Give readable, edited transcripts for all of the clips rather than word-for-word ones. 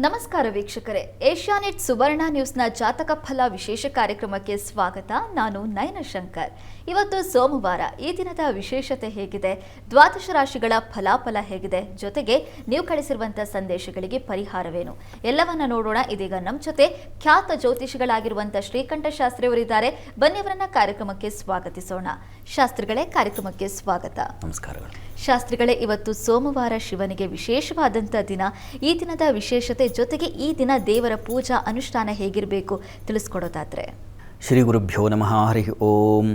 ನಮಸ್ಕಾರ ವೀಕ್ಷಕರೇ, ಏಷ್ಯಾನೆಟ್ ಸುವರ್ಣ ನ್ಯೂಸ್ನ ಜಾತಕ ಫಲ ವಿಶೇಷ ಕಾರ್ಯಕ್ರಮಕ್ಕೆ ಸ್ವಾಗತ. ನಾನು ನಯನ ಶಂಕರ್. ಇವತ್ತು ಸೋಮವಾರ. ಈ ದಿನದ ವಿಶೇಷತೆ ಹೇಗಿದೆ, ದ್ವಾದಶ ರಾಶಿಗಳ ಫಲಾಫಲ ಹೇಗಿದೆ, ಜೊತೆಗೆ ನೀವು ಕಳಿಸಿರುವಂತಹ ಸಂದೇಶಗಳಿಗೆ ಪರಿಹಾರವೇನು, ಎಲ್ಲವನ್ನ ನೋಡೋಣ. ಇದೀಗ ನಮ್ಮ ಜೊತೆ ಖ್ಯಾತ ಜ್ಯೋತಿಷಿಗಳಾಗಿರುವಂತಹ ಶ್ರೀಕಂಠ ಶಾಸ್ತ್ರಿ ಅವರಿದ್ದಾರೆ. ಬನ್ನಿ ಅವರನ್ನ ಕಾರ್ಯಕ್ರಮಕ್ಕೆ ಸ್ವಾಗತಿಸೋಣ. ಶಾಸ್ತ್ರಿಗಳೇ, ಕಾರ್ಯಕ್ರಮಕ್ಕೆ ಸ್ವಾಗತ. ನಮಸ್ಕಾರಗಳು. ಶಾಸ್ತ್ರಿಗಳೇ, ಇವತ್ತು ಸೋಮವಾರ, ಶಿವನಿಗೆ ವಿಶೇಷವಾದಂಥ ದಿನ. ಈ ದಿನದ ವಿಶೇಷತೆ ಜೊತೆಗೆ ಈ ದಿನ ದೇವರ ಪೂಜಾ ಅನುಷ್ಠಾನ ಹೇಗಿರಬೇಕು ತಿಳಿಸ್ಕೊಡೋದಾದ್ರೆ. ಶ್ರೀ ಗುರುಭ್ಯೋ ನಮಃ. ಹರಿ ಓಂ.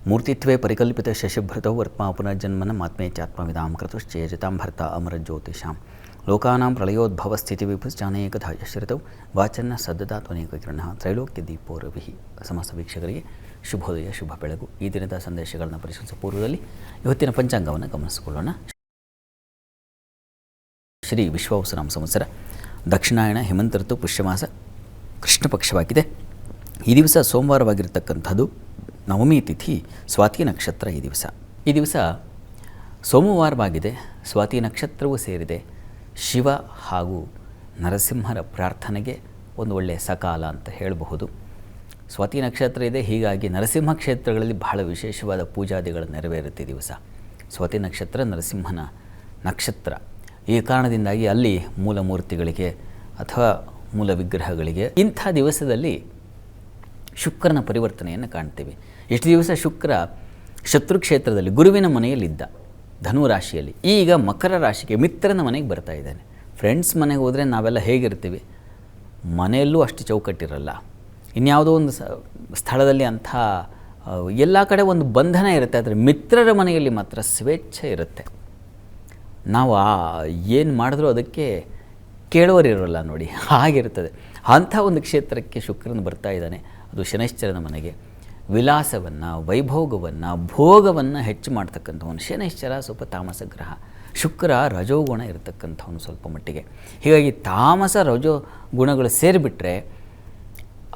ಮೂರ್ತಿತ್ವೇ ಪರಿಕಲ್ಪಿತ ಶಶಿಭೃತೌ ವರ್ತ್ಮಾ ಪುನರ್ಜನ್ಮನ ಆತ್ಮೇ ಚಾತ್ಮವಿದಾಂ ಕೃತಶ್ಚೇಜತಾಂ ಭರ್ತ ಅಮರ ಜ್ಯೋತಿಷಾಂ ಲೋಕಾನಾಂ ಪ್ರಳಯೋದ್ಭವ ಸ್ಥಿತಿ ವಿಭುಶ್ಚಾನೇಕಥಾ ಯಶ್ರಿತೌ ವಾಚನ್ನ ಸದ್ದದಾ ತ್ವನೇಕ ಕಿರಣ ತ್ರೈಲೋಕ್ಯ ದೀಪೋರವಿಃ. ಸಮಸ್ತ ವೀಕ್ಷಕರಿಗೆ ಶುಭೋದಯ, ಶುಭ ಬೆಳಗು. ಈ ದಿನದ ಸಂದೇಶಗಳನ್ನು ಪರಿಶೀಲಿಸುವ ಪೂರ್ವದಲ್ಲಿ ಇವತ್ತಿನ ಪಂಚಾಂಗವನ್ನು ಗಮನಿಸಿಕೊಳ್ಳೋಣ. ಶ್ರೀ ವಿಶ್ವಾವಸುನಾಮ ಸಂವತ್ಸರ ದಕ್ಷಿಣಾಯಣ ಹೇಮಂತ ಋತು ಪುಷ್ಯಮಾಸ ಕೃಷ್ಣ ಪಕ್ಷವಾಗಿದೆ. ಈ ದಿವಸ ಸೋಮವಾರವಾಗಿರ್ತಕ್ಕಂಥದ್ದು. ನವಮಿ ತಿಥಿ, ಸ್ವಾತಿ ನಕ್ಷತ್ರ. ಈ ದಿವಸ ಸೋಮವಾರವಾಗಿದೆ. ಸ್ವಾತಿ ನಕ್ಷತ್ರವೂ ಸೇರಿದೆ. ಶಿವ ಹಾಗೂ ನರಸಿಂಹರ ಪ್ರಾರ್ಥನೆಗೆ ಒಂದು ಒಳ್ಳೆಯ ಸಕಾಲ ಅಂತ ಹೇಳಬಹುದು. ಸ್ವಾತಿ ನಕ್ಷತ್ರ ಇದೆ, ಹೀಗಾಗಿ ನರಸಿಂಹ ಕ್ಷೇತ್ರಗಳಲ್ಲಿ ಬಹಳ ವಿಶೇಷವಾದ ಪೂಜಾದಿಗಳು ನೆರವೇರುತ್ತೆ ಈ ದಿವಸ. ಸ್ವಾತಿ ನಕ್ಷತ್ರ ನರಸಿಂಹನ ನಕ್ಷತ್ರ. ಈ ಕಾರಣದಿಂದಾಗಿ ಅಲ್ಲಿ ಮೂಲ ಮೂರ್ತಿಗಳಿಗೆ ಅಥವಾ ಮೂಲ ವಿಗ್ರಹಗಳಿಗೆ ಇಂಥ ದಿವಸದಲ್ಲಿ ಶುಕ್ರನ ಪರಿವರ್ತನೆಯನ್ನು ಕಾಣ್ತೇವೆ. ಎಷ್ಟು ದಿವಸ ಶುಕ್ರ ಶತ್ರು ಕ್ಷೇತ್ರದಲ್ಲಿ ಗುರುವಿನ ಮನೆಯಲ್ಲಿದ್ದ ಧನು ರಾಶಿಯಲ್ಲಿ, ಈಗ ಮಕರ ರಾಶಿಗೆ ಮಿತ್ರನ ಮನೆಗೆ ಬರ್ತಾ ಇದ್ದಾನೆ. ಫ್ರೆಂಡ್ಸ್ ಮನೆಗೆ ಹೋದರೆ ನಾವೆಲ್ಲ ಹೇಗಿರ್ತೀವಿ, ಮನೆಯಲ್ಲೂ ಅಷ್ಟು ಚೌಕಟ್ಟಿರಲ್ಲ. ಇನ್ಯಾವುದೋ ಒಂದು ಸ್ಥಳದಲ್ಲಿ ಅಂಥ ಎಲ್ಲ ಕಡೆ ಒಂದು ಬಂಧನ ಇರುತ್ತೆ. ಆದರೆ ಮಿತ್ರರ ಮನೆಯಲ್ಲಿ ಮಾತ್ರ ಸ್ವೇಚ್ಛೆ ಇರುತ್ತೆ. ನಾವು ಏನು ಮಾಡಿದ್ರೂ ಅದಕ್ಕೆ ಕೇಳುವರಿರೋಲ್ಲ ನೋಡಿ, ಹಾಗಿರ್ತದೆ. ಅಂಥ ಒಂದು ಕ್ಷೇತ್ರಕ್ಕೆ ಶುಕ್ರನು ಬರ್ತಾ ಇದ್ದಾನೆ. ಅದು ಶನೈಶ್ಚರನ ಮನೆಗೆ. ವಿಲಾಸವನ್ನು, ವೈಭೋಗವನ್ನು, ಭೋಗವನ್ನು ಹೆಚ್ಚು ಮಾಡ್ತಕ್ಕಂಥವನು ಶನೈಶ್ಚರ. ಸ್ವಲ್ಪ ತಾಮಸ ಗ್ರಹ. ಶುಕ್ರ ರಜೋಗುಣ ಇರತಕ್ಕಂಥವನು ಸ್ವಲ್ಪ ಮಟ್ಟಿಗೆ. ಹೀಗಾಗಿ ತಾಮಸ ರಜೋ ಗುಣಗಳು ಸೇರಿಬಿಟ್ರೆ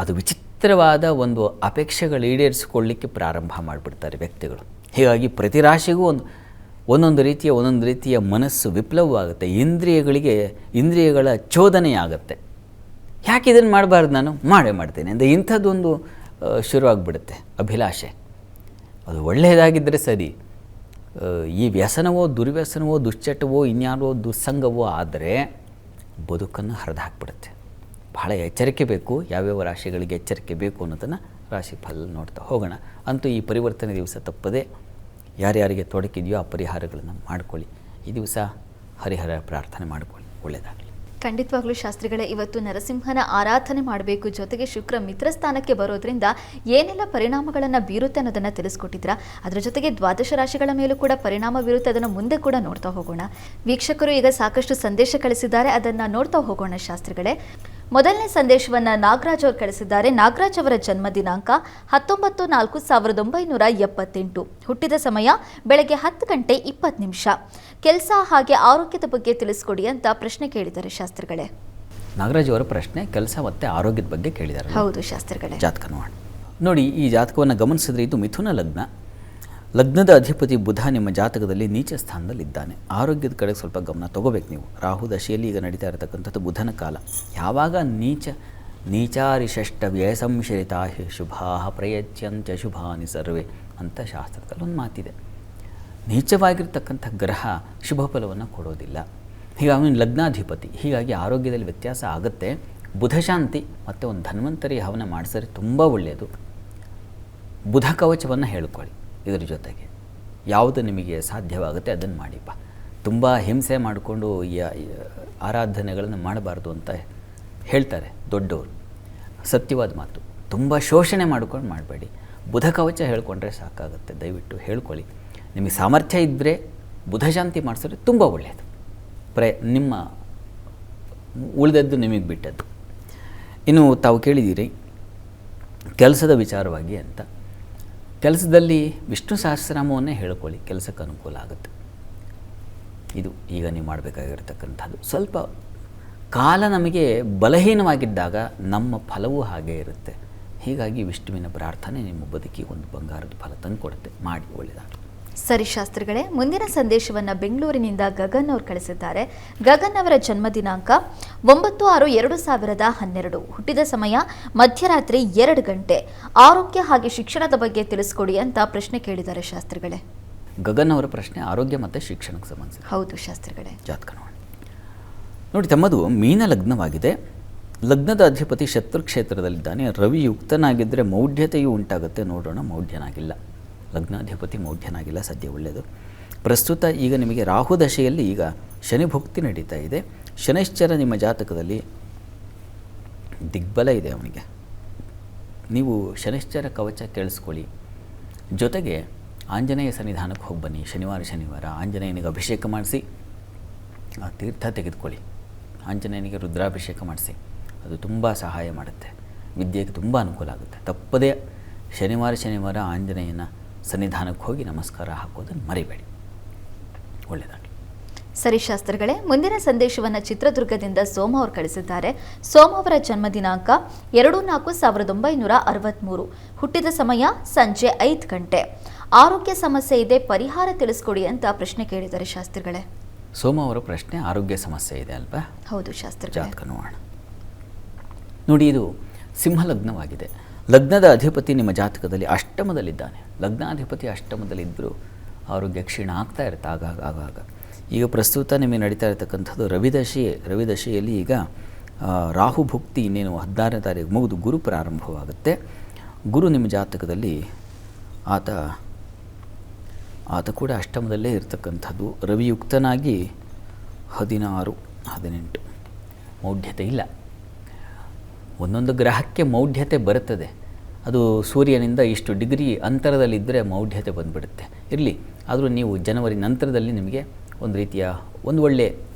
ಅದು ವಿಚಿತ್ರವಾದ ಒಂದು ಅಪೇಕ್ಷೆಗಳು ಈಡೇರಿಸಿಕೊಳ್ಳಲಿಕ್ಕೆ ಪ್ರಾರಂಭ ಮಾಡಿಬಿಡ್ತಾರೆ ವ್ಯಕ್ತಿಗಳು. ಹೀಗಾಗಿ ಪ್ರತಿ ರಾಶಿಗೂ ಒಂದೊಂದು ರೀತಿಯ ಮನಸ್ಸು ವಿಪ್ಲವವಾಗುತ್ತೆ. ಇಂದ್ರಿಯಗಳ ಚೋದನೆಯಾಗುತ್ತೆ. ಯಾಕೆ ಇದನ್ನು ಮಾಡಬಾರ್ದು, ನಾನು ಮಾಡ್ತೇನೆ ಅಂತ ಇಂಥದ್ದೊಂದು ಶುರುವಾಗ್ಬಿಡುತ್ತೆ ಅಭಿಲಾಷೆ. ಅದು ಒಳ್ಳೆಯದಾಗಿದ್ದರೆ ಸರಿ. ಈ ವ್ಯಸನವೋ, ದುರ್ವ್ಯಸನವೋ, ದುಶ್ಚಟವೋ, ಇನ್ಯಾರೋ ದುಸ್ಸಂಗವೋ ಆದರೆ ಬದುಕನ್ನು ಹರಿದು ಹಾಕ್ಬಿಡುತ್ತೆ. ಬಹಳ ಎಚ್ಚರಿಕೆ ಬೇಕು. ಯಾವ್ಯಾವ ರಾಶಿಗಳಿಗೆ ಎಚ್ಚರಿಕೆ ಬೇಕು ಅನ್ನೋದನ್ನು ರಾಶಿ ಫಲ ನೋಡ್ತಾ ಹೋಗೋಣ. ಅಂತೂ ಈ ಪರಿವರ್ತನೆ ದಿವಸ ತಪ್ಪದೆ ಯಾರ್ಯಾರಿಗೆ ತೊಡಕಿದೆಯೋ ಆ ಪರಿಹಾರಗಳನ್ನು ಮಾಡಿಕೊಳ್ಳಿ. ಈ ದಿವಸ ಹರಿಹರ ಪ್ರಾರ್ಥನೆ ಮಾಡಿಕೊಳ್ಳಿ, ಒಳ್ಳೆಯದಾಗಲಿ. ಖಂಡಿತವಾಗ್ಲೂ ಶಾಸ್ತ್ರಿಗಳೇ, ಇವತ್ತು ನರಸಿಂಹನ ಆರಾಧನೆ ಮಾಡಬೇಕು. ಜೊತೆಗೆ ಶುಕ್ರ ಮಿತ್ರ ಸ್ಥಾನಕ್ಕೆ ಬರೋದ್ರಿಂದ ಏನೆಲ್ಲ ಪರಿಣಾಮಗಳನ್ನು ಬೀರುತ್ತೆ ಅನ್ನೋದನ್ನು ತಿಳಿಸ್ಕೊಟ್ಟಿದ್ರ. ಅದರ ಜೊತೆಗೆ ದ್ವಾದಶ ರಾಶಿಗಳ ಮೇಲೂ ಕೂಡ ಪರಿಣಾಮ ಬೀರುತ್ತೆ. ಅದನ್ನು ಮುಂದೆ ಕೂಡ ನೋಡ್ತಾ ಹೋಗೋಣ. ವೀಕ್ಷಕರು ಈಗ ಸಾಕಷ್ಟು ಸಂದೇಶ ಕಳಿಸಿದ್ದಾರೆ, ಅದನ್ನು ನೋಡ್ತಾ ಹೋಗೋಣ ಶಾಸ್ತ್ರಿಗಳೇ. ಮೊದಲನೇ ಸಂದೇಶವನ್ನು ನಾಗರಾಜ್ ಅವರು ಕಳಿಸಿದ್ದಾರೆ. ನಾಗರಾಜ್ ಅವರ ಜನ್ಮ ದಿನಾಂಕ 19/4/1978. ಹುಟ್ಟಿದ ಸಮಯ ಬೆಳಗ್ಗೆ 10:20. ಕೆಲಸ ಹಾಗೆ ಆರೋಗ್ಯದ ಬಗ್ಗೆ ತಿಳಿಸ್ಕೊಡಿ ಅಂತ ಪ್ರಶ್ನೆ ಕೇಳಿದ್ದಾರೆ ಶಾಸ್ತ್ರಿಗಳೇ. ನಾಗರಾಜ್ ಅವರ ಪ್ರಶ್ನೆ ಕೆಲಸ ಮತ್ತು ಆರೋಗ್ಯದ ಬಗ್ಗೆ ಕೇಳಿದ್ದಾರೆ. ಹೌದು ಶಾಸ್ತ್ರಿಗಳೇ. ಜಾತಕ ನೋಡಿ. ಈ ಜಾತಕವನ್ನು ಗಮನಿಸಿದ್ರೆ ಇದು ಮಿಥುನ ಲಗ್ನ. ಲಗ್ನದ ಅಧಿಪತಿ ಬುಧ ನಿಮ್ಮ ಜಾತಕದಲ್ಲಿ ನೀಚ ಸ್ಥಾನದಲ್ಲಿದ್ದಾನೆ. ಆರೋಗ್ಯದ ಕಡೆ ಸ್ವಲ್ಪ ಗಮನ ತಗೋಬೇಕು ನೀವು. ರಾಹು ದಶೆಯಲ್ಲಿ ಈಗ ನಡೀತಾ ಇರತಕ್ಕಂಥದ್ದು ಬುಧನ ಕಾಲ. ಯಾವಾಗ ನೀಚಾರಿಷಷ್ಟ ವ್ಯಯಸಂಶರಿತಾ ಶುಭಾ ಪ್ರಯಚ್ಯಂತ್ಯ ಶುಭಾನಿ ಸರ್ವೇ ಅಂತ ಶಾಸ್ತ್ರದಲ್ಲಿ ಒಂದು ಮಾತಿದೆ. ನೀಚವಾಗಿರ್ತಕ್ಕಂಥ ಗ್ರಹ ಶುಭ ಫಲವನ್ನು ಕೊಡೋದಿಲ್ಲ. ಹೀಗಾಗಿ ಅವನು ಲಗ್ನಾಧಿಪತಿ. ಹೀಗಾಗಿ ಆರೋಗ್ಯದಲ್ಲಿ ವ್ಯತ್ಯಾಸ ಆಗುತ್ತೆ. ಬುಧ ಶಾಂತಿ ಮತ್ತು ಒಂದು ಧನ್ವಂತರಿ ಹವನ ಮಾಡಿಸಿದ್ರೆ ತುಂಬ ಒಳ್ಳೆಯದು. ಬುಧ ಕವಚವನ್ನು ಹೇಳ್ಕೊಳ್ಳಿ. ಇದರ ಜೊತೆಗೆ ಯಾವುದು ನಿಮಗೆ ಸಾಧ್ಯವಾಗುತ್ತೆ ಅದನ್ನು ಮಾಡಿಪ್ಪ. ತುಂಬ ಹಿಂಸೆ ಮಾಡಿಕೊಂಡು ಆರಾಧನೆಗಳನ್ನು ಮಾಡಬಾರ್ದು ಅಂತ ಹೇಳ್ತಾರೆ ದೊಡ್ಡವರು. ಸತ್ಯವಾದ ಮಾತು. ತುಂಬ ಶೋಷಣೆ ಮಾಡ್ಕೊಂಡು ಮಾಡಬೇಡಿ. ಬುಧ ಕವಚ ಹೇಳ್ಕೊಂಡ್ರೆ ಸಾಕಾಗುತ್ತೆ. ದಯವಿಟ್ಟು ಹೇಳ್ಕೊಳ್ಳಿ. ನಿಮಗೆ ಸಾಮರ್ಥ್ಯ ಇದ್ದರೆ ಬುಧ ಶಾಂತಿ ಮಾಡಿಸಿದ್ರೆ ತುಂಬ ಒಳ್ಳೆಯದು. ನಿಮ್ಮ ಉಳಿದದ್ದು ನಿಮಗೆ ಬಿಟ್ಟದ್ದು. ಇನ್ನು ತಾವು ಕೇಳಿದ್ದೀರಿ ಕೆಲಸದ ವಿಚಾರವಾಗಿ ಅಂತ. ಕೆಲಸದಲ್ಲಿ ವಿಷ್ಣು ಸಹಸ್ರನಾಮವನ್ನೇ ಹೇಳ್ಕೊಳ್ಳಿ, ಕೆಲಸಕ್ಕೆ ಅನುಕೂಲ ಆಗುತ್ತೆ. ಇದು ಈಗ ನೀವು ಮಾಡಬೇಕಾಗಿರ್ತಕ್ಕಂಥದ್ದು. ಸ್ವಲ್ಪ ಕಾಲ ನಮಗೆ ಬಲಹೀನವಾಗಿದ್ದಾಗ ನಮ್ಮ ಫಲವೂ ಹಾಗೇ ಇರುತ್ತೆ. ಹೀಗಾಗಿ ವಿಷ್ಣುವಿನ ಪ್ರಾರ್ಥನೆ ನಿಮ್ಮ ಬದುಕಿಗೆ ಒಂದು ಬಂಗಾರದ ಫಲ ತಂದು ಕೊಡುತ್ತೆ. ಮಾಡಿ, ಒಳ್ಳೆಯದಾಗಲಿ. ಸರಿ ಶಾಸ್ತ್ರಿಗಳೇ, ಮುಂದಿನ ಸಂದೇಶವನ್ನು ಬೆಂಗಳೂರಿನಿಂದ ಗಗನ್ ಅವರು ಕಳಿಸಿದ್ದಾರೆ. ಗಗನ್ ಅವರ ಜನ್ಮ ದಿನಾಂಕ 9/6/2012, ಹುಟ್ಟಿದ ಸಮಯ ಮಧ್ಯರಾತ್ರಿ 2 ಗಂಟೆ. ಆರೋಗ್ಯ ಹಾಗೆ ಶಿಕ್ಷಣದ ಬಗ್ಗೆ ತಿಳಿಸ್ಕೊಡಿ ಅಂತ ಪ್ರಶ್ನೆ ಕೇಳಿದ್ದಾರೆ ಶಾಸ್ತ್ರಿಗಳೇ. ಗಗನ್ ಅವರ ಪ್ರಶ್ನೆ ಆರೋಗ್ಯ ಮತ್ತು ಶಿಕ್ಷಣಕ್ಕೆ ಸಂಬಂಧಿಸಿದೆ. ಹೌದು ಶಾಸ್ತ್ರಿಗಳೇ. ಜಾತಕ ನೋಡಿ, ತಮ್ಮದು ಮೀನ ಲಗ್ನವಾಗಿದೆ. ಲಗ್ನದ ಅಧಿಪತಿ ಶತ್ರು ಕ್ಷೇತ್ರದಲ್ಲಿದ್ದಾನೆ. ರವಿ ಯುಕ್ತನಾಗಿದ್ದರೆ ಮೌಢ್ಯತೆಯೂ ಉಂಟಾಗುತ್ತೆ. ನೋಡೋಣ, ಮೌಢ್ಯನಾಗಿಲ್ಲ. ಲಗ್ನಾಧಿಪತಿ ಮೌಢ್ಯನಾಗಿಲ್ಲ, ಸದ್ಯ ಒಳ್ಳೆಯದು. ಪ್ರಸ್ತುತ ಈಗ ನಿಮಗೆ ರಾಹು ದಶೆಯಲ್ಲಿ ಈಗ ಶನಿ ಭುಕ್ತಿ ನಡೀತಾ ಇದೆ. ಶನೈಶ್ಚರ ನಿಮ್ಮ ಜಾತಕದಲ್ಲಿ ದಿಗ್ಬಲ ಇದೆ ಅವನಿಗೆ. ನೀವು ಶನೈಶ್ಚರ ಕವಚ ಕೇಳಿಸ್ಕೊಳ್ಳಿ. ಜೊತೆಗೆ ಆಂಜನೇಯ ಸನ್ನಿಧಾನಕ್ಕೆ ಹೋಗಿ ಬನ್ನಿ. ಶನಿವಾರ ಆಂಜನೇಯನಿಗೆ ಅಭಿಷೇಕ ಮಾಡಿಸಿ ಆ ತೀರ್ಥ ತೆಗೆದುಕೊಳ್ಳಿ. ಆಂಜನೇಯನಿಗೆ ರುದ್ರಾಭಿಷೇಕ ಮಾಡಿಸಿ, ಅದು ತುಂಬ ಸಹಾಯ ಮಾಡುತ್ತೆ. ವಿದ್ಯೆಗೆ ತುಂಬ ಅನುಕೂಲ ಆಗುತ್ತೆ. ತಪ್ಪದೇ ಶನಿವಾರ ಆಂಜನೇಯನ ಸನ್ನಿಧಾನಕ್ಕೆ ಹೋಗಿ ನಮಸ್ಕಾರ ಹಾಕೋದನ್ನು ಮರಿಬೇಡಿ. ಒಳ್ಳೆಯದಾಗಲಿ. ಸರಿ ಶಾಸ್ತ್ರಿಗಳೇ, ಮುಂದಿನ ಸಂದೇಶವನ್ನು ಚಿತ್ರದುರ್ಗದಿಂದ ಸೋಮ ಅವರು ಕಳಿಸಿದ್ದಾರೆ. ಸೋಮ ಅವರ ಜನ್ಮ ದಿನಾಂಕ 2/4/1963, ಹುಟ್ಟಿದ ಸಮಯ ಸಂಜೆ 5 ಗಂಟೆ. ಆರೋಗ್ಯ ಸಮಸ್ಯೆ ಇದೆ, ಪರಿಹಾರ ತಿಳಿಸ್ಕೊಡಿ ಅಂತ ಪ್ರಶ್ನೆ ಕೇಳಿದ್ದಾರೆ ಶಾಸ್ತ್ರಿಗಳೇ. ಸೋಮ ಅವರ ಪ್ರಶ್ನೆ ಆರೋಗ್ಯ ಸಮಸ್ಯೆ ಇದೆ ಅಲ್ವಾ? ಹೌದು ಶಾಸ್ತ್ರಿಗಳೇ. ಜಾತಕ ನೋಡೋಣ. ನೋಡಿ, ಇದು ಸಿಂಹ ಲಗ್ನವಾಗಿದೆ. ಲಗ್ನದ ಅಧಿಪತಿ ನಿಮ್ಮ ಜಾತಕದಲ್ಲಿ ಅಷ್ಟಮದಲ್ಲಿದ್ದಾನೆ. ಲಗ್ನಾಧಿಪತಿ ಅಷ್ಟಮದಲ್ಲಿದ್ದರೂ ಆರೋಗ್ಯ ಕ್ಷೀಣ ಆಗ್ತಾ ಇರುತ್ತೆ ಆಗಾಗ. ಈಗ ಪ್ರಸ್ತುತ ನಿಮಗೆ ನಡೀತಾ ಇರತಕ್ಕಂಥದ್ದು ರವಿದಶೆಯಲ್ಲಿ ಈಗ ರಾಹು ಭುಕ್ತಿ ಇನ್ನೇನು 16ನೇ ತಾರೀಕು ಮುಗಿದು ಗುರು ಪ್ರಾರಂಭವಾಗುತ್ತೆ. ಗುರು ನಿಮ್ಮ ಜಾತಕದಲ್ಲಿ ಆತ ಕೂಡ ಅಷ್ಟಮದಲ್ಲೇ ಇರತಕ್ಕಂಥದ್ದು. ರವಿಯುಕ್ತನಾಗಿ 16, 18 ಮೌಢ್ಯತೆ ಇಲ್ಲ. ಒಂದೊಂದು ಗ್ರಹಕ್ಕೆ ಮೌಢ್ಯತೆ ಬರುತ್ತದೆ. ಅದು ಸೂರ್ಯನಿಂದ ಇಷ್ಟು ಡಿಗ್ರಿ ಅಂತರದಲ್ಲಿದ್ದರೆ ಮೌಢ್ಯತೆ ಬಂದುಬಿಡುತ್ತೆ. ಇರಲಿ, ಆದರೂ ನೀವು ಜನವರಿ ನಂತರದಲ್ಲಿ ನಿಮಗೆ ಒಂದು ರೀತಿಯ ಒಂದು ಒಳ್ಳೆಯ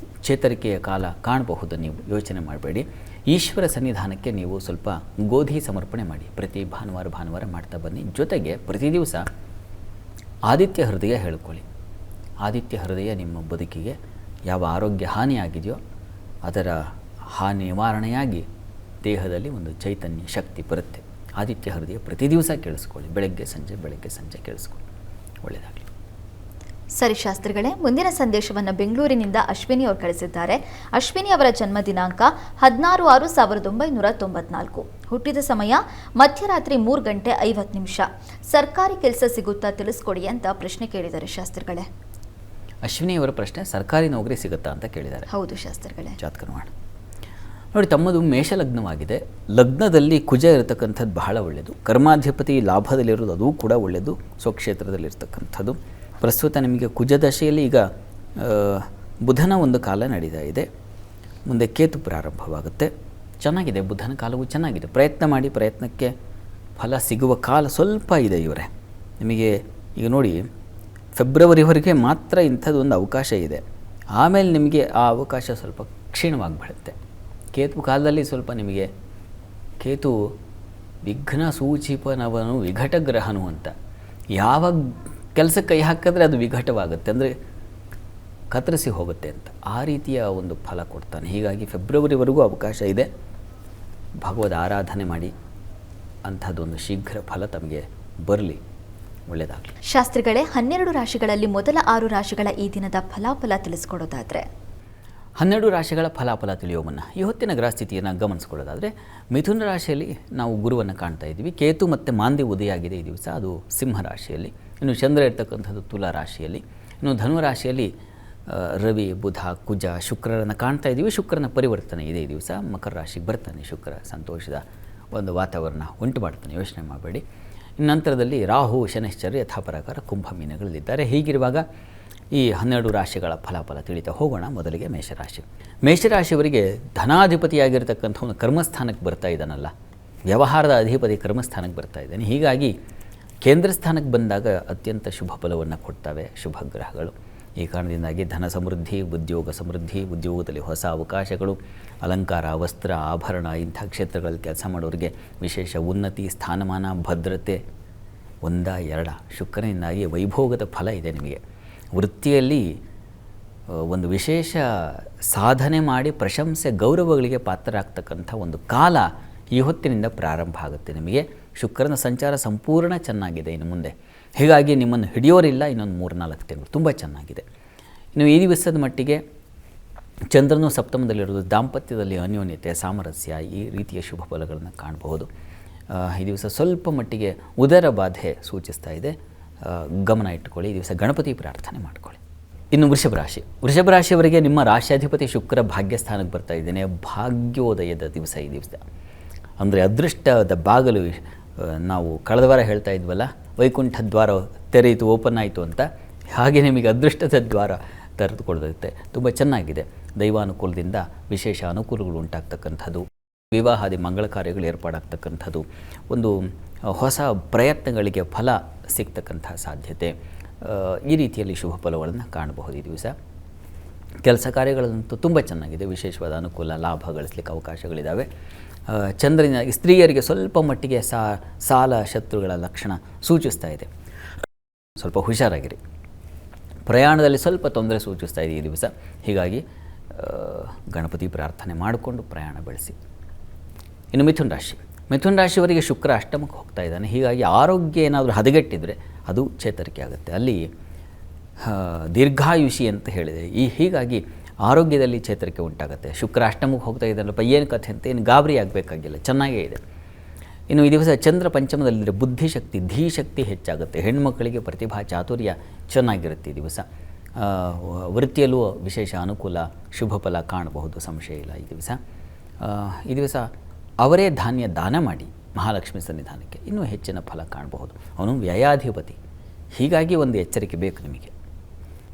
ಚೇತರಿಕೆಯ ಕಾಲ ಕಾಣಬಹುದು. ನೀವು ಯೋಚನೆ ಮಾಡಬೇಡಿ. ಈಶ್ವರ ಸನ್ನಿಧಾನಕ್ಕೆ ನೀವು ಸ್ವಲ್ಪ ಗೋಧಿ ಸಮರ್ಪಣೆ ಮಾಡಿ. ಪ್ರತಿ ಭಾನುವಾರ ಮಾಡ್ತಾ ಬನ್ನಿ. ಜೊತೆಗೆ ಪ್ರತಿ ದಿವಸ ಆದಿತ್ಯ ಹೃದಯ ಹೇಳ್ಕೊಳ್ಳಿ. ಆದಿತ್ಯ ಹೃದಯ ನಿಮ್ಮ ಬದುಕಿಗೆ ಯಾವ ಆರೋಗ್ಯ ಹಾನಿಯಾಗಿದೆಯೋ ಅದರ ಹಾನಿ ನಿವಾರಣೆಯಾಗಿ ದೇಹದಲ್ಲಿ ಒಂದು ಚೈತನ್ಯ ಶಕ್ತಿ ಬರುತ್ತೆ. ಆದಿತ್ಯ ಹೃದಯ ಪ್ರತಿ ದಿವಸ ಕೇಳಿಸ್ಕೊಳ್ಳಿ. ಬೆಳಗ್ಗೆ ಸಂಜೆ ಕೇಳಿಸ್ಕೊಳ್ಳಿ. ಒಳ್ಳೆಯದಾಗಲಿ. ಸರಿ ಶಾಸ್ತ್ರಿಗಳೇ, ಮುಂದಿನ ಸಂದೇಶವನ್ನು ಬೆಂಗಳೂರಿನಿಂದ ಅಶ್ವಿನಿ ಅವರು ಕಳಿಸಿದ್ದಾರೆ. ಅಶ್ವಿನಿ ಅವರ ಜನ್ಮ ದಿನಾಂಕ 16/6/1994, ಹುಟ್ಟಿದ ಸಮಯ ಮಧ್ಯರಾತ್ರಿ 3 ಗಂಟೆ 50 ನಿಮಿಷ. ಸರ್ಕಾರಿ ಕೆಲಸ ಸಿಗುತ್ತಾ ತಿಳಿಸ್ಕೊಡಿ ಅಂತ ಪ್ರಶ್ನೆ ಕೇಳಿದ್ದಾರೆ ಶಾಸ್ತ್ರಿಗಳೇ. ಅಶ್ವಿನಿಯವರ ಪ್ರಶ್ನೆ ಸರ್ಕಾರಿ ನೌಕರಿ ಸಿಗುತ್ತಾ ಅಂತ ಕೇಳಿದ್ದಾರೆ. ಹೌದು ಶಾಸ್ತ್ರಿಗಳೇ. ಜಾತಕ ನೋಡಿ, ತಮ್ಮದು ಮೇಷಲಗ್ನವಾಗಿದೆ. ಲಗ್ನದಲ್ಲಿ ಕುಜ ಇರತಕ್ಕಂಥದ್ದು ಬಹಳ ಒಳ್ಳೆಯದು. ಕರ್ಮಾಧಿಪತಿ ಲಾಭದಲ್ಲಿರೋದು ಅದೂ ಕೂಡ ಒಳ್ಳೆಯದು. ಸ್ವಕ್ಷೇತ್ರದಲ್ಲಿರ್ತಕ್ಕಂಥದ್ದು. ಪ್ರಸ್ತುತ ನಿಮಗೆ ಕುಜ ದಶೆಯಲ್ಲಿ ಈಗ ಬುಧನ ಒಂದು ಕಾಲ ನಡೀತಾ ಇದೆ. ಮುಂದೆ ಕೇತು ಪ್ರಾರಂಭವಾಗುತ್ತೆ. ಚೆನ್ನಾಗಿದೆ, ಬುಧನ ಕಾಲವು ಚೆನ್ನಾಗಿದೆ. ಪ್ರಯತ್ನ ಮಾಡಿ, ಪ್ರಯತ್ನಕ್ಕೆ ಫಲ ಸಿಗುವ ಕಾಲ ಸ್ವಲ್ಪ ಇದೆ ಇವರೇ ನಿಮಗೆ. ಈಗ ನೋಡಿ, ಫೆಬ್ರವರಿವರೆಗೆ ಮಾತ್ರ ಇಂಥದ್ದೊಂದು ಅವಕಾಶ ಇದೆ. ಆಮೇಲೆ ನಿಮಗೆ ಆ ಅವಕಾಶ ಸ್ವಲ್ಪ ಕ್ಷೀಣವಾಗಿಬಿಡುತ್ತೆ. ಕೇತು ಕಾಲದಲ್ಲಿ ಸ್ವಲ್ಪ ನಿಮಗೆ ಕೇತು ವಿಘ್ನ ಸೂಚಿಪನವನು ವಿಘಟ ಗ್ರಹನು ಅಂತ. ಯಾವಾಗ ಕೆಲಸಕ್ಕೆ ಕೈ ಹಾಕಿದ್ರೆ ಅದು ವಿಘಟವಾಗುತ್ತೆ, ಅಂದರೆ ಕತ್ತರಿಸಿ ಹೋಗುತ್ತೆ ಅಂತ. ಆ ರೀತಿಯ ಒಂದು ಫಲ ಕೊಡ್ತಾನೆ. ಹೀಗಾಗಿ ಫೆಬ್ರವರಿವರೆಗೂ ಅವಕಾಶ ಇದೆ. ಭಗವದ್ ಆರಾಧನೆ ಮಾಡಿ, ಅಂಥದ್ದೊಂದು ಶೀಘ್ರ ಫಲ ತಮಗೆ ಬರಲಿ. ಒಳ್ಳೆಯದಾಗಲಿ. ಶಾಸ್ತ್ರಿಗಳೇ, 12 ರಾಶಿಗಳಲ್ಲಿ ಮೊದಲ 6 ರಾಶಿಗಳ ಈ ದಿನದ ಫಲಾಫಲ ತಿಳಿಸ್ಕೊಡೋದಾದರೆ? 12 ರಾಶಿಗಳ ಫಲಾಫಲ ತಿಳಿಯೋ ಮುನ್ನ ಈ ಹೊತ್ತಿನ ಗ್ರಹ ಸ್ಥಿತಿಯನ್ನು ಗಮನಿಸ್ಕೊಳ್ಳೋದಾದರೆ, ಮಿಥುನ ರಾಶಿಯಲ್ಲಿ ನಾವು ಗುರುವನ್ನು ಕಾಣ್ತಾ ಇದ್ದೀವಿ. ಕೇತು ಮತ್ತು ಮಾಂದಿ ಉದಯ ಆಗಿದೆ ಈ ದಿವಸ, ಅದು ಸಿಂಹ ರಾಶಿಯಲ್ಲಿ. ಇನ್ನು ಚಂದ್ರ ಇರ್ತಕ್ಕಂಥದ್ದು ತುಲಾ ರಾಶಿಯಲ್ಲಿ. ಇನ್ನು ಧನು ರಾಶಿಯಲ್ಲಿ ರವಿ, ಬುಧ, ಕುಜ, ಶುಕ್ರರನ್ನು ಕಾಣ್ತಾ ಇದ್ದೀವಿ. ಶುಕ್ರನ ಪರಿವರ್ತನೆ ಇದೆ ಈ ದಿವಸ. ಮಕರ ರಾಶಿಗೆ ಬರ್ತಾನೆ ಶುಕ್ರ. ಸಂತೋಷದ ಒಂದು ವಾತಾವರಣ ಉಂಟು ಮಾಡ್ತಾನೆ, ಯೋಚನೆ ಮಾಡಬೇಡಿ. ನಂತರದಲ್ಲಿ ರಾಹು, ಶನೈಶ್ಚರ ಯಥಾಪ್ರಕಾರ ಕುಂಭ ಮೀನಗಳಲ್ಲಿದ್ದಾರೆ. ಹೀಗಿರುವಾಗ ಈ 12 ರಾಶಿಗಳ ಫಲಾಫಲ ತಿಳಿತಾ ಹೋಗೋಣ. ಮೊದಲಿಗೆ ಮೇಷರಾಶಿಯವರಿಗೆ ಧನಾಧಿಪತಿಯಾಗಿರ್ತಕ್ಕಂಥ ಒಂದು ಕರ್ಮಸ್ಥಾನಕ್ಕೆ ಬರ್ತಾ ಇದ್ದಾನಲ್ಲ, ವ್ಯವಹಾರದ ಅಧಿಪತಿ ಕರ್ಮಸ್ಥಾನಕ್ಕೆ ಬರ್ತಾ ಇದ್ದಾನೆ. ಹೀಗಾಗಿ ಕೇಂದ್ರ ಸ್ಥಾನಕ್ಕೆ ಬಂದಾಗ ಅತ್ಯಂತ ಶುಭ ಫಲವನ್ನು ಕೊಡ್ತವೆ ಶುಭ ಗ್ರಹಗಳು. ಈ ಕಾರಣದಿಂದಾಗಿ ಧನ ಸಮೃದ್ಧಿ, ಉದ್ಯೋಗ ಸಮೃದ್ಧಿ, ಉದ್ಯೋಗದಲ್ಲಿ ಹೊಸ ಅವಕಾಶಗಳು, ಅಲಂಕಾರ, ವಸ್ತ್ರ, ಆಭರಣ ಇಂಥ ಕ್ಷೇತ್ರಗಳಲ್ಲಿ ಕೆಲಸ ಮಾಡೋರಿಗೆ ವಿಶೇಷ ಉನ್ನತಿ, ಸ್ಥಾನಮಾನ, ಭದ್ರತೆ 1, 2 ಶುಕ್ರನಿಂದಾಗಿ ವೈಭೋಗದ ಫಲ ಇದೆ ನಿಮಗೆ. ವೃತ್ತಿಯಲ್ಲಿ ಒಂದು ವಿಶೇಷ ಸಾಧನೆ ಮಾಡಿ ಪ್ರಶಂಸೆ, ಗೌರವಗಳಿಗೆ ಪಾತ್ರರಾಗ್ತಕ್ಕಂಥ ಒಂದು ಕಾಲ ಈ ಹೊತ್ತಿನಿಂದ ಪ್ರಾರಂಭ ಆಗುತ್ತೆ ನಿಮಗೆ. ಶುಕ್ರನ ಸಂಚಾರ ಸಂಪೂರ್ಣ ಚೆನ್ನಾಗಿದೆ ಇನ್ನು ಮುಂದೆ. ಹೀಗಾಗಿ ನಿಮ್ಮನ್ನು ಹಿಡಿಯೋರಿಲ್ಲ ಇನ್ನೊಂದು 3-4 ತಿಂಗಳು ತುಂಬ ಚೆನ್ನಾಗಿದೆ. ಇನ್ನು ಈ ದಿವಸದ ಮಟ್ಟಿಗೆ ಚಂದ್ರನು ಸಪ್ತಮದಲ್ಲಿರೋದು ದಾಂಪತ್ಯದಲ್ಲಿ ಅನ್ಯೋನ್ಯತೆ, ಸಾಮರಸ್ಯ, ಈ ರೀತಿಯ ಶುಭ ಫಲಗಳನ್ನು ಕಾಣಬಹುದು. ಈ ದಿವಸ ಸ್ವಲ್ಪ ಮಟ್ಟಿಗೆ ಉದರ ಬಾಧೆ ಸೂಚಿಸ್ತಾ ಇದೆ, ಗಮನ ಇಟ್ಟುಕೊಳ್ಳಿ. ಈ ದಿವಸ ಗಣಪತಿ ಪ್ರಾರ್ಥನೆ ಮಾಡಿಕೊಳ್ಳಿ. ಇನ್ನು ವೃಷಭ ರಾಶಿಯವರಿಗೆ ನಿಮ್ಮ ರಾಶ್ಯಾಧಿಪತಿ ಶುಕ್ರ ಭಾಗ್ಯಸ್ಥಾನಕ್ಕೆ ಬರ್ತಾ ಇದ್ದೇನೆ. ಭಾಗ್ಯೋದಯದ ದಿವಸ ಈ ದಿವಸ, ಅಂದರೆ ಅದೃಷ್ಟದ ಬಾಗಲು. ನಾವು ಕಳೆದ ವಾರ ಹೇಳ್ತಾ ಇದ್ವಲ್ಲ, ವೈಕುಂಠ ದ್ವಾರ ತೆರೆಯಿತು, ಓಪನ್ ಆಯಿತು ಅಂತ. ಹಾಗೆ ನಿಮಗೆ ಅದೃಷ್ಟದ ದ್ವಾರ ತೆರೆದುಕೊಳ್ಳುತ್ತೆ. ತುಂಬ ಚೆನ್ನಾಗಿದೆ. ದೈವಾನುಕೂಲದಿಂದ ವಿಶೇಷ ಅನುಕೂಲಗಳು ಉಂಟಾಗ್ತಕ್ಕಂಥದ್ದು, ವಿವಾಹಾದಿ ಮಂಗಳ ಕಾರ್ಯಗಳು ಏರ್ಪಾಡಾಗ್ತಕ್ಕಂಥದ್ದು, ಒಂದು ಹೊಸ ಪ್ರಯತ್ನಗಳಿಗೆ ಫಲ ಸಿಗ್ತಕ್ಕಂಥ ಸಾಧ್ಯತೆ, ಈ ರೀತಿಯಲ್ಲಿ ಶುಭ ಫಲಗಳನ್ನು ಕಾಣಬಹುದು. ಈ ದಿವಸ ಕೆಲಸ ಕಾರ್ಯಗಳಂತೂ ತುಂಬ ಚೆನ್ನಾಗಿದೆ. ವಿಶೇಷವಾದ ಅನುಕೂಲ, ಲಾಭ ಗಳಿಸಲಿಕ್ಕೆ ಅವಕಾಶಗಳಿದ್ದಾವೆ. ಚಂದ್ರನ ಸ್ತ್ರೀಯರಿಗೆ ಸ್ವಲ್ಪ ಮಟ್ಟಿಗೆ ಸಾಲ ಶತ್ರುಗಳ ಲಕ್ಷಣ ಸೂಚಿಸ್ತಾ ಇದೆ. ಸ್ವಲ್ಪ ಹುಷಾರಾಗಿರಿ. ಪ್ರಯಾಣದಲ್ಲಿ ಸ್ವಲ್ಪ ತೊಂದರೆ ಸೂಚಿಸ್ತಾ ಇದೆ ಈ ದಿವಸ. ಹೀಗಾಗಿ ಗಣಪತಿ ಪ್ರಾರ್ಥನೆ ಮಾಡಿಕೊಂಡು ಪ್ರಯಾಣ ಬೆಳೆಸಿ. ಇನ್ನು ಮಿಥುನ ರಾಶಿಯವರಿಗೆ ಶುಕ್ರ ಅಷ್ಟಮಕ್ಕೆ ಹೋಗ್ತಾ ಇದ್ದಾನೆ. ಹೀಗಾಗಿ ಆರೋಗ್ಯ ಏನಾದರೂ ಹದಗೆಟ್ಟಿದರೆ ಅದು ಚೇತರಿಕೆ ಆಗುತ್ತೆ. ಅಲ್ಲಿ ದೀರ್ಘಾಯುಷಿ ಅಂತ ಹೇಳಿದೆ. ಹೀಗಾಗಿ ಆರೋಗ್ಯದಲ್ಲಿ ಚೇತರಿಕೆ ಉಂಟಾಗುತ್ತೆ. ಶುಕ್ರ ಅಷ್ಟಮಕ್ಕೆ ಹೋಗ್ತಾ ಇದ್ದಾನಲ್ಲಪ್ಪ, ಏನು ಕಥೆ ಅಂತ ಏನು ಗಾಬರಿ ಆಗಬೇಕಾಗಿಲ್ಲ, ಚೆನ್ನಾಗೇ ಇದೆ. ಇನ್ನು ಈ ದಿವಸ ಚಂದ್ರ ಪಂಚಮದಲ್ಲಿದ್ದರೆ ಬುದ್ಧಿಶಕ್ತಿ, ಧೀಶಕ್ತಿ ಹೆಚ್ಚಾಗುತ್ತೆ. ಹೆಣ್ಮಕ್ಕಳಿಗೆ ಪ್ರತಿಭಾ ಚಾತುರ್ಯ ಚೆನ್ನಾಗಿರುತ್ತೆ. ಈ ದಿವಸ ವೃತ್ತಿಯಲ್ಲೂ ವಿಶೇಷ ಅನುಕೂಲ, ಶುಭ ಫಲ ಕಾಣಬಹುದು, ಸಂಶಯ ಇಲ್ಲ. ಈ ದಿವಸ ಅವರೇ ಧಾನ್ಯ ದಾನ ಮಾಡಿ ಮಹಾಲಕ್ಷ್ಮಿ ಸನ್ನಿಧಾನಕ್ಕೆ, ಇನ್ನೂ ಹೆಚ್ಚಿನ ಫಲ ಕಾಣಬಹುದು. ಅವನು ವ್ಯಯಾಧಿಪತಿ, ಹೀಗಾಗಿ ಒಂದು ಎಚ್ಚರಿಕೆ ಬೇಕು ನಿಮಗೆ.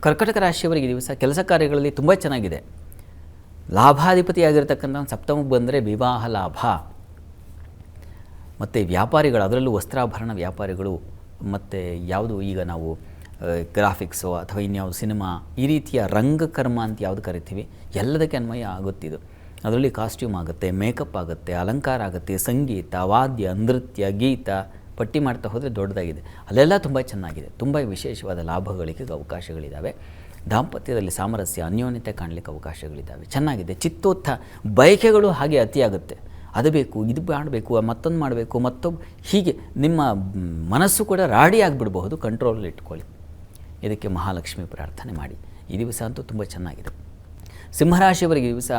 ಕರ್ಕಟಕ ರಾಶಿಯವರಿಗೆ ಈ ದಿವಸ ಕೆಲಸ ಕಾರ್ಯಗಳಲ್ಲಿ ತುಂಬ ಚೆನ್ನಾಗಿದೆ. ಲಾಭಾಧಿಪತಿಯಾಗಿರ್ತಕ್ಕಂಥ ಸಪ್ತಮಕ್ಕೆ ಬಂದರೆ ವಿವಾಹ ಲಾಭ, ಮತ್ತು ವ್ಯಾಪಾರಿಗಳು, ಅದರಲ್ಲೂ ವಸ್ತ್ರಾಭರಣ ವ್ಯಾಪಾರಿಗಳು, ಮತ್ತು ಯಾವುದು ಈಗ ನಾವು ಗ್ರಾಫಿಕ್ಸು ಅಥವಾ ಇನ್ಯಾವುದು ಸಿನಿಮಾ, ಈ ರೀತಿಯ ರಂಗಕರ್ಮ ಅಂತ ಯಾವುದು ಕರಿತೀವಿ, ಎಲ್ಲದಕ್ಕೆ ಅನ್ವಯ ಆಗುತ್ತಿದ್ದು. ಅದರಲ್ಲಿ ಕಾಸ್ಟ್ಯೂಮ್ ಆಗುತ್ತೆ, ಮೇಕಪ್ ಆಗುತ್ತೆ, ಅಲಂಕಾರ ಆಗುತ್ತೆ, ಸಂಗೀತ, ವಾದ್ಯ, ನೃತ್ಯ, ಗೀತ, ಪಟ್ಟಿ ಮಾಡ್ತಾ ಹೋದರೆ ದೊಡ್ಡದಾಗಿದೆ. ಅಲ್ಲೆಲ್ಲ ತುಂಬ ಚೆನ್ನಾಗಿದೆ. ತುಂಬ ವಿಶೇಷವಾದ ಲಾಭಗಳಿಗೆ ಅವಕಾಶಗಳಿದ್ದಾವೆ. ದಾಂಪತ್ಯದಲ್ಲಿ ಸಾಮರಸ್ಯ, ಅನ್ಯೋನ್ಯತೆ ಕಾಣಲಿಕ್ಕೆ ಅವಕಾಶಗಳಿದ್ದಾವೆ. ಚೆನ್ನಾಗಿದೆ. ಚಿತ್ತೋತ್ಥ ಬಯಕೆಗಳು ಹಾಗೆ ಅತಿಯಾಗುತ್ತೆ. ಅದು ಬೇಕು, ಇದು ಮಾಡಬೇಕು, ಮತ್ತೊಂದು ಮಾಡಬೇಕು, ಹೀಗೆ ನಿಮ್ಮ ಮನಸ್ಸು ಕೂಡ ರಾಡಿ ಆಗಿಬಿಡಬಹುದು. ಕಂಟ್ರೋಲಲ್ಲಿ ಇಟ್ಕೊಳ್ಳಿ. ಇದಕ್ಕೆ ಮಹಾಲಕ್ಷ್ಮಿ ಪ್ರಾರ್ಥನೆ ಮಾಡಿ. ಈ ದಿವಸ ಅಂತೂ ತುಂಬ ಚೆನ್ನಾಗಿದೆ. ಸಿಂಹರಾಶಿಯವರಿಗೆ ಈ ದಿವಸ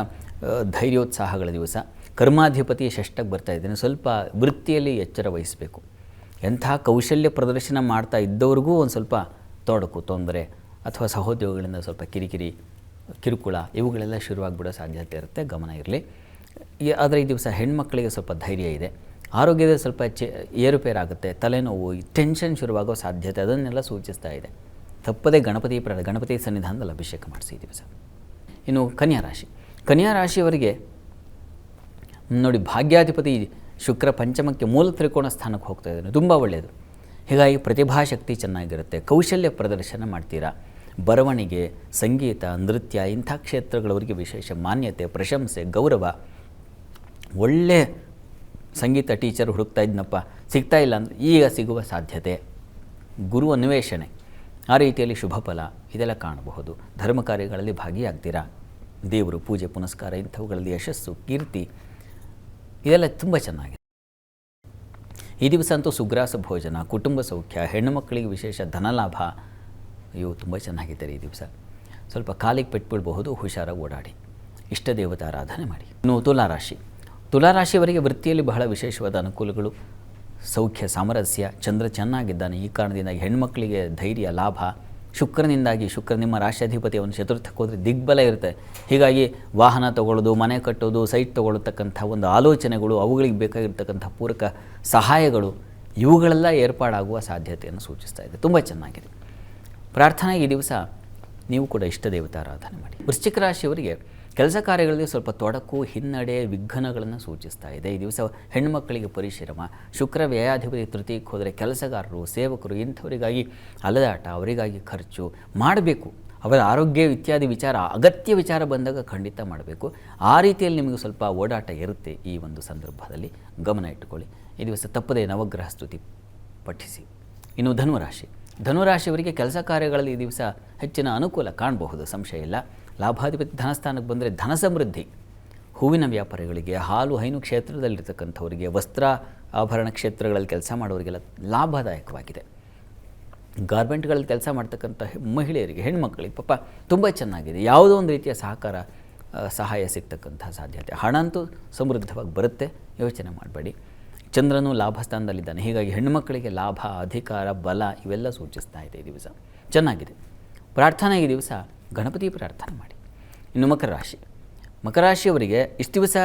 ಧೈರ್ಯೋತ್ಸಾಹಗಳ ದಿವಸ. ಕರ್ಮಾಧಿಪತಿ ಷಷ್ಠಕ್ಕೆ ಬರ್ತಾ ಇದ್ದೇನೆ. ಸ್ವಲ್ಪ ವೃತ್ತಿಯಲ್ಲಿ ಎಚ್ಚರ ವಹಿಸಬೇಕು. ಎಂಥ ಕೌಶಲ್ಯ ಪ್ರದರ್ಶನ ಮಾಡ್ತಾ ಇದ್ದವ್ರಿಗೂ ಒಂದು ಸ್ವಲ್ಪ ತೊಂದರೆ ಅಥವಾ ಸಹೋದ್ಯೋಗಿಗಳಿಂದ ಸ್ವಲ್ಪ ಕಿರುಕುಳ ಇವುಗಳೆಲ್ಲ ಶುರುವಾಗ್ಬಿಡೋ ಸಾಧ್ಯತೆ ಇರುತ್ತೆ. ಗಮನ ಇರಲಿ. ಆದರೆ ಈ ದಿವಸ ಹೆಣ್ಮಕ್ಕಳಿಗೆ ಸ್ವಲ್ಪ ಧೈರ್ಯ ಇದೆ. ಆರೋಗ್ಯದ ಸ್ವಲ್ಪ ಏರುಪೇರಾಗುತ್ತೆ. ತಲೆನೋವು, ಟೆನ್ಷನ್ ಶುರುವಾಗೋ ಸಾಧ್ಯತೆ, ಅದನ್ನೆಲ್ಲ ಸೂಚಿಸ್ತಾ ಇದೆ. ತಪ್ಪದೇ ಗಣಪತಿ ಸನ್ನಿಧಾನದಲ್ಲಿ ಅಭಿಷೇಕ ಮಾಡಿಸಿ ಈ ದಿವಸ. ಇನ್ನು ಕನ್ಯಾ ರಾಶಿಯವರಿಗೆ ನೋಡಿ, ಭಾಗ್ಯಾಧಿಪತಿ ಶುಕ್ರ ಪಂಚಮಕ್ಕೆ ಮೂಲ ತ್ರಿಕೋಣ ಸ್ಥಾನಕ್ಕೆ ಹೋಗ್ತಾ ಇದ್ದಾನೆ. ತುಂಬ ಒಳ್ಳೆಯದು. ಹೀಗಾಗಿ ಪ್ರತಿಭಾಶಕ್ತಿ ಚೆನ್ನಾಗಿರುತ್ತೆ. ಕೌಶಲ್ಯ ಪ್ರದರ್ಶನ ಮಾಡ್ತೀರಾ. ಬರವಣಿಗೆ, ಸಂಗೀತ, ನೃತ್ಯ ಇಂಥ ಕ್ಷೇತ್ರಗಳವರಿಗೆ ವಿಶೇಷ ಮಾನ್ಯತೆ, ಪ್ರಶಂಸೆ, ಗೌರವ. ಒಳ್ಳೆ ಸಂಗೀತ ಟೀಚರ್ ಹುಡುಕ್ತಾ ಇದ್ನಪ್ಪ, ಸಿಗ್ತಾ ಇಲ್ಲ ಅಂದರೆ ಈಗ ಸಿಗುವ ಸಾಧ್ಯತೆ. ಗುರು ಅನ್ವೇಷಣೆ, ಆ ರೀತಿಯಲ್ಲಿ ಶುಭ ಫಲ ಇದೆಲ್ಲ ಕಾಣಬಹುದು. ಧರ್ಮ ಕಾರ್ಯಗಳಲ್ಲಿ ಭಾಗಿಯಾಗ್ತೀರಾ. ದೇವರು ಪೂಜೆ ಪುನಸ್ಕಾರ ಇಂಥವುಗಳಲ್ಲಿ ಯಶಸ್ಸು, ಕೀರ್ತಿ ಇದೆಲ್ಲ ತುಂಬ ಚೆನ್ನಾಗಿದೆ. ಈ ದಿವಸ ಅಂತೂ ಸುಗ್ರಾಸ ಭೋಜನ, ಕುಟುಂಬ ಸೌಖ್ಯ, ಹೆಣ್ಣು ಮಕ್ಕಳಿಗೆ ವಿಶೇಷ ಧನಲಾಭ, ಇವು ತುಂಬ ಚೆನ್ನಾಗಿದ್ದಾರೆ. ಈ ದಿವಸ ಸ್ವಲ್ಪ ಕಾಲಿಗೆ ಪೆಟ್ಬಿಡಬಹುದು, ಹುಷಾರಾಗಿ ಓಡಾಡಿ. ಇಷ್ಟ ದೇವತಾರಾಧನೆ ಮಾಡಿ. ಇನ್ನು ತುಲಾರಾಶಿಯವರಿಗೆ ವೃತ್ತಿಯಲ್ಲಿ ಬಹಳ ವಿಶೇಷವಾದ ಅನುಕೂಲಗಳು, ಸೌಖ್ಯ, ಸಾಮರಸ್ಯ. ಚಂದ್ರ ಚೆನ್ನಾಗಿದ್ದಾನೆ. ಈ ಕಾರಣದಿಂದಾಗಿ ಹೆಣ್ಮಕ್ಕಳಿಗೆ ಧೈರ್ಯ, ಲಾಭ. ಶುಕ್ರ ನಿಮ್ಮ ರಾಶ್ಯಾಧಿಪತಿ ಅವನು ಚತುರ್ಥಕ್ಕೆ ಹೋದರೆ ದಿಗ್ಬಲ ಇರುತ್ತೆ. ಹೀಗಾಗಿ ವಾಹನ ತಗೊಳ್ಳೋದು, ಮನೆ ಕಟ್ಟೋದು, ಸೈಟ್ ತಗೊಳ್ಳತಕ್ಕಂಥ ಒಂದು ಆಲೋಚನೆಗಳು, ಅವುಗಳಿಗೆ ಬೇಕಾಗಿರ್ತಕ್ಕಂಥ ಪೂರಕ ಸಹಾಯಗಳು, ಇವುಗಳೆಲ್ಲ ಏರ್ಪಾಡಾಗುವ ಸಾಧ್ಯತೆಯನ್ನು ಸೂಚಿಸ್ತಾ ಇದೆ. ತುಂಬ ಚೆನ್ನಾಗಿದೆ. ಪ್ರಾರ್ಥನೆ ಈ ದಿವಸ ನೀವು ಕೂಡ ಇಷ್ಟ ದೇವತಾರಾಧನೆ ಮಾಡಿ. ವೃಶ್ಚಿಕ ರಾಶಿಯವರಿಗೆ ಕೆಲಸ ಕಾರ್ಯಗಳಲ್ಲಿ ಸ್ವಲ್ಪ ತೊಡಕು, ಹಿನ್ನಡೆ, ವಿಘ್ನಗಳನ್ನು ಸೂಚಿಸ್ತಾ ಇದೆ. ಈ ದಿವಸ ಹೆಣ್ಣುಮಕ್ಕಳಿಗೆ ಪರಿಶ್ರಮ. ಶುಕ್ರ ವ್ಯಯಾಧಿಪತಿ ತೃತೀಯಕ್ಕೆ ಹೋದರೆ ಕೆಲಸಗಾರರು, ಸೇವಕರು ಇಂಥವರಿಗಾಗಿ ಅಲೆದಾಟ, ಅವರಿಗಾಗಿ ಖರ್ಚು ಮಾಡಬೇಕು. ಅವರ ಆರೋಗ್ಯ ಇತ್ಯಾದಿ ವಿಚಾರ, ಅಗತ್ಯ ವಿಚಾರ ಬಂದಾಗ ಖಂಡಿತ ಮಾಡಬೇಕು. ಆ ರೀತಿಯಲ್ಲಿ ನಿಮಗೆ ಸ್ವಲ್ಪ ಓಡಾಟ ಇರುತ್ತೆ. ಈ ಒಂದು ಸಂದರ್ಭದಲ್ಲಿ ಗಮನ ಇಟ್ಟುಕೊಳ್ಳಿ. ಈ ದಿವಸ ತಪ್ಪದೇ ನವಗ್ರಹ ಸ್ತುತಿ ಪಠಿಸಿ. ಇನ್ನು ಧನುರಾಶಿಯವರಿಗೆ ಕೆಲಸ ಕಾರ್ಯಗಳಲ್ಲಿ ಈ ದಿವಸ ಹೆಚ್ಚಿನ ಅನುಕೂಲ ಕಾಣಬಹುದು, ಸಂಶಯ ಇಲ್ಲ. ಲಾಭಾಧಿಪತಿ ಧನಸ್ಥಾನಕ್ಕೆ ಬಂದರೆ ಧನ ಸಮೃದ್ಧಿ. ಹೂವಿನ ವ್ಯಾಪಾರಿಗಳಿಗೆ, ಹಾಲು ಹೈನು ಕ್ಷೇತ್ರದಲ್ಲಿರ್ತಕ್ಕಂಥವರಿಗೆ, ವಸ್ತ್ರ ಆಭರಣ ಕ್ಷೇತ್ರಗಳಲ್ಲಿ ಕೆಲಸ ಮಾಡೋರಿಗೆಲ್ಲ ಲಾಭದಾಯಕವಾಗಿದೆ. ಗಾರ್ಮೆಂಟ್ಗಳಲ್ಲಿ ಕೆಲಸ ಮಾಡ್ತಕ್ಕಂಥ ಮಹಿಳೆಯರಿಗೆ, ಹೆಣ್ಮಕ್ಳಿಗೆ ಪಾಪ ತುಂಬ ಚೆನ್ನಾಗಿದೆ. ಯಾವುದೋ ಒಂದು ರೀತಿಯ ಸಹಾಯ ಸಿಗ್ತಕ್ಕಂಥ ಸಾಧ್ಯತೆ. ಹಣ ಅಂತೂ ಸಮೃದ್ಧವಾಗಿ ಬರುತ್ತೆ, ಯೋಚನೆ ಮಾಡಬೇಡಿ. ಚಂದ್ರನು ಲಾಭ ಸ್ಥಾನದಲ್ಲಿದ್ದಾನೆ, ಹೀಗಾಗಿ ಹೆಣ್ಣುಮಕ್ಕಳಿಗೆ ಲಾಭ, ಅಧಿಕಾರ, ಬಲ ಇವೆಲ್ಲ ಸೂಚಿಸ್ತಾ ಇದೆ ಈ ದಿವಸ. ಚೆನ್ನಾಗಿದೆ. ಪ್ರಾರ್ಥನೆ ಈ ದಿವಸ ಗಣಪತಿ ಪ್ರಾರ್ಥನೆ ಮಾಡಿ. ಇನ್ನು ಮಕರ ರಾಶಿಯವರಿಗೆ ಇಷ್ಟು ದಿವಸ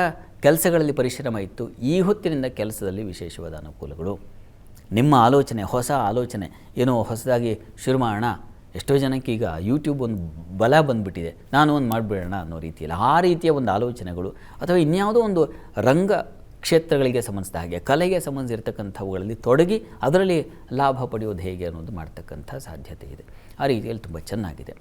ಕೆಲಸಗಳಲ್ಲಿ ಪರಿಶ್ರಮ ಇತ್ತು, ಈ ಹೊತ್ತಿನಿಂದ ಕೆಲಸದಲ್ಲಿ ವಿಶೇಷವಾದ ಅನುಕೂಲಗಳು. ನಿಮ್ಮ ಆಲೋಚನೆ, ಹೊಸ ಆಲೋಚನೆ, ಏನೋ ಹೊಸದಾಗಿ ಶುರು ಮಾಡೋಣ. ಎಷ್ಟೋ ಜನಕ್ಕೆ ಈಗ ಯೂಟ್ಯೂಬ್ ಒಂದು ಬಲ ಬಂದುಬಿಟ್ಟಿದೆ, ನಾನು ಒಂದು ಮಾಡಿಬಿಡೋಣ ಅನ್ನೋ ರೀತಿಯಲ್ಲಿ ಆ ರೀತಿಯ ಒಂದು ಆಲೋಚನೆಗಳು, ಅಥವಾ ಇನ್ಯಾವುದೋ ಒಂದು ರಂಗ ಕ್ಷೇತ್ರಗಳಿಗೆ ಸಂಬಂಧಿಸಿದ ಹಾಗೆ, ಕಲೆಗೆ ಸಂಬಂಧಿಸಿರ್ತಕ್ಕಂಥವುಗಳಲ್ಲಿ ತೊಡಗಿ ಅದರಲ್ಲಿ ಲಾಭ ಪಡೆಯೋದು ಹೇಗೆ ಅನ್ನೋದು ಮಾಡ್ತಕ್ಕಂಥ ಸಾಧ್ಯತೆ ಇದೆ. ಆ ರೀತಿಯಲ್ಲಿ ತುಂಬ ಚೆನ್ನಾಗಿದೆ.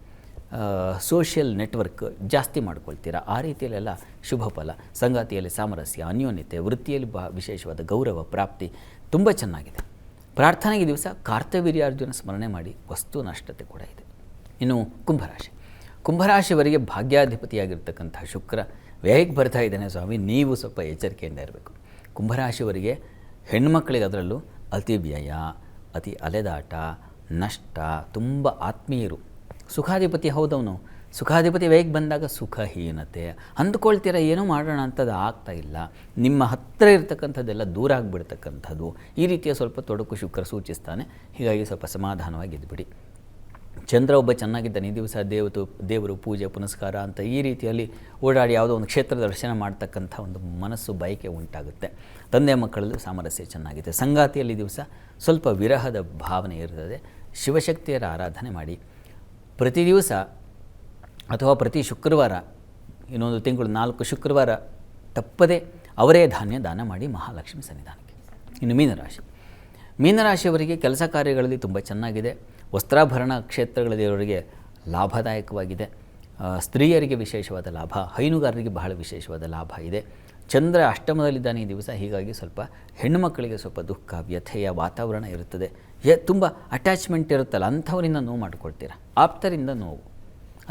ಸೋಷಿಯಲ್ ನೆಟ್ವರ್ಕ್ ಜಾಸ್ತಿ ಮಾಡ್ಕೊಳ್ತೀರಾ, ಆ ರೀತಿಯಲ್ಲೆಲ್ಲ ಶುಭ ಫಲ. ಸಂಗಾತಿಯಲ್ಲಿ ಸಾಮರಸ್ಯ, ಅನ್ಯೋನ್ಯತೆ, ವೃತ್ತಿಯಲ್ಲಿ ವಿಶೇಷವಾದ ಗೌರವ ಪ್ರಾಪ್ತಿ ತುಂಬ ಚೆನ್ನಾಗಿದೆ. ಪ್ರಾರ್ಥನೆಗೆ ದಿವಸ ಕಾರ್ತವೀರ್ಯಾರ್ಜುನ ಸ್ಮರಣೆ ಮಾಡಿ. ವಸ್ತು ನಷ್ಟತೆ ಕೂಡ ಇದೆ. ಇನ್ನು ಕುಂಭರಾಶಿಯವರಿಗೆ ಭಾಗ್ಯಾಧಿಪತಿಯಾಗಿರ್ತಕ್ಕಂಥ ಶುಕ್ರ ವ್ಯಯಕ್ಕೆ ಬರ್ತಾ ಇದ್ದಾನೆ ಸ್ವಾಮಿ, ನೀವು ಸ್ವಲ್ಪ ಎಚ್ಚರಿಕೆಯಿಂದ ಇರಬೇಕು. ಕುಂಭರಾಶಿಯವರಿಗೆ ಹೆಣ್ಮಕ್ಕಳಿಗೆ ಅದರಲ್ಲೂ ಅತಿ ವ್ಯಯ, ಅತಿ ಅಲೆದಾಟ, ನಷ್ಟ, ತುಂಬ ಆತ್ಮೀಯರು. ಸುಖಾಧಿಪತಿ ಹೌದವನು, ಸುಖಾಧಿಪತಿ ವ್ಯಯಕ್ಕೆ ಬಂದಾಗ ಸುಖಹೀನತೆ, ಅಂದ್ಕೊಳ್ತೀರ ಏನೋ ಮಾಡೋಣ ಅಂತದ್ದು ಆಗ್ತಾ ಇಲ್ಲ, ನಿಮ್ಮ ಹತ್ತಿರ ಇರತಕ್ಕಂಥದ್ದೆಲ್ಲ ದೂರ ಆಗಿಬಿಡ್ತಕ್ಕಂಥದ್ದು, ಈ ರೀತಿಯ ಸ್ವಲ್ಪ ತೊಡಕು ಶುಕ್ರ ಸೂಚಿಸ್ತಾನೆ. ಹೀಗಾಗಿ ಸ್ವಲ್ಪ ಸಮಾಧಾನವಾಗಿ ಇದ್ಬಿಡಿ. ಚಂದ್ರ ಒಬ್ಬ ಚೆನ್ನಾಗಿದ್ದಾನೆ ಈ ದಿವಸ. ದೇವರು ಪೂಜೆ ಪುನಸ್ಕಾರ ಅಂತ ಈ ರೀತಿಯಲ್ಲಿ ಓಡಾಡಿ ಯಾವುದೋ ಒಂದು ಕ್ಷೇತ್ರ ದರ್ಶನ ಮಾಡ್ತಕ್ಕಂಥ ಒಂದು ಮನಸ್ಸು, ಬಯಕೆ ಉಂಟಾಗುತ್ತೆ. ತಂದೆ ಮಕ್ಕಳಲ್ಲೂ ಸಾಮರಸ್ಯ ಚೆನ್ನಾಗಿದೆ. ಸಂಗಾತಿಯಲ್ಲಿ ದಿವಸ ಸ್ವಲ್ಪ ವಿರಹದ ಭಾವನೆ ಇರ್ತದೆ. ಶಿವಶಕ್ತಿಯರ ಆರಾಧನೆ ಮಾಡಿ. ಪ್ರತಿ ದಿವಸ ಅಥವಾ ಪ್ರತಿ ಶುಕ್ರವಾರ, ಇನ್ನೊಂದು ತಿಂಗಳು 4 ಶುಕ್ರವಾರ ತಪ್ಪದೆ ಅವರೇ ಧಾನ್ಯ ದಾನ ಮಾಡಿ ಮಹಾಲಕ್ಷ್ಮಿ ಸನ್ನಿಧಾನಕ್ಕೆ. ಇನ್ನು ಮೀನರಾಶಿಯವರಿಗೆ ಕೆಲಸ ಕಾರ್ಯಗಳಲ್ಲಿ ತುಂಬ ಚೆನ್ನಾಗಿದೆ. ವಸ್ತ್ರಾಭರಣ ಕ್ಷೇತ್ರಗಳಲ್ಲಿಯವರಿಗೆ ಲಾಭದಾಯಕವಾಗಿದೆ. ಸ್ತ್ರೀಯರಿಗೆ ವಿಶೇಷವಾದ ಲಾಭ, ಹೈನುಗಾರರಿಗೆ ಬಹಳ ವಿಶೇಷವಾದ ಲಾಭ ಇದೆ. ಚಂದ್ರ ಅಷ್ಟಮದಲ್ಲಿದ್ದಾನೆ ಈ ದಿವಸ, ಹೀಗಾಗಿ ಸ್ವಲ್ಪ ಹೆಣ್ಣುಮಕ್ಕಳಿಗೆ ಸ್ವಲ್ಪ ದುಃಖ, ವ್ಯಥೆಯ ವಾತಾವರಣ ಇರುತ್ತದೆ. ತುಂಬ ಅಟ್ಯಾಚ್ಮೆಂಟ್ ಇರುತ್ತಲ್ಲ, ಅಂಥವರಿಂದ ನೋವು ಮಾಡ್ಕೊಳ್ತೀರ. ಆಪ್ತರಿಂದ ನೋವು,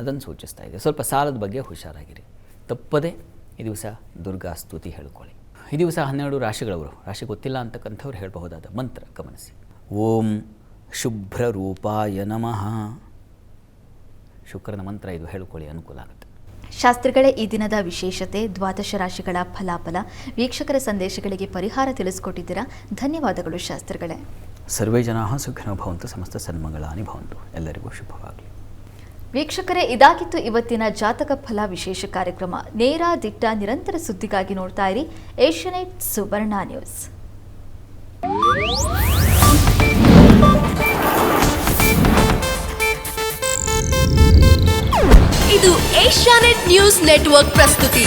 ಅದನ್ನು ಸೂಚಿಸ್ತಾ ಇದೆ. ಸ್ವಲ್ಪ ಸಾಲದ ಬಗ್ಗೆ ಹುಷಾರಾಗಿರಿ. ತಪ್ಪದೆ ಈ ದಿವಸ ದುರ್ಗಾ ಸ್ತುತಿ ಹೇಳ್ಕೊಳ್ಳಿ. ಈ ದಿವಸ 12 ರಾಶಿಗಳವರು, ರಾಶಿ ಗೊತ್ತಿಲ್ಲ ಅಂತಕ್ಕಂಥವ್ರು ಹೇಳಬಹುದಾದ ಮಂತ್ರ ಗಮನಿಸಿ. ಓಂ ಶುಭ್ರರೂಪಾಯ ನಮಃ. ಶುಕ್ರನ ಮಂತ್ರ ಇದು ಹೇಳ್ಕೊಳ್ಳಿ, ಅನುಕೂಲ ಆಗುತ್ತೆ. ಶಾಸ್ತ್ರಿಗಳೇ, ಈ ದಿನದ ವಿಶೇಷತೆ, ದ್ವಾದಶ ರಾಶಿಗಳ ಫಲಾಫಲ, ವೀಕ್ಷಕರ ಸಂದೇಶಗಳಿಗೆ ಪರಿಹಾರ ತಿಳಿಸ್ಕೊಟ್ಟಿದ್ದೀರಾ. ಧನ್ಯವಾದಗಳು ಶಾಸ್ತ್ರಿಗಳೇ. ಸರ್ವೇ ಜನಾಃ ಸುಖಿನೋ ಭವಂತು, ಸಮಸ್ತ ಸನ್ಮಂಗಳಾನಿ ಭವಂತು. ಎಲ್ಲರಿಗೂ ಶುಭವಾಗಲಿ. ವೀಕ್ಷಕರೇ, ಇದಾಗಿತ್ತು ಇವತ್ತಿನ ಜಾತಕ ಫಲ ವಿಶೇಷ ಕಾರ್ಯಕ್ರಮ. ನೇರ, ದಿಟ್ಟ, ನಿರಂತರ ಸುದ್ದಿಗಾಗಿ ನೋಡ್ತಾ ಇರಿ ಏಷ್ಯಾನೆಟ್ ಸುವರ್ಣ ನ್ಯೂಸ್. ಇದು ಏಷ್ಯಾನೆಟ್ ನ್ಯೂಸ್ ನೆಟ್ವರ್ಕ್ ಪ್ರಸ್ತುತಿ.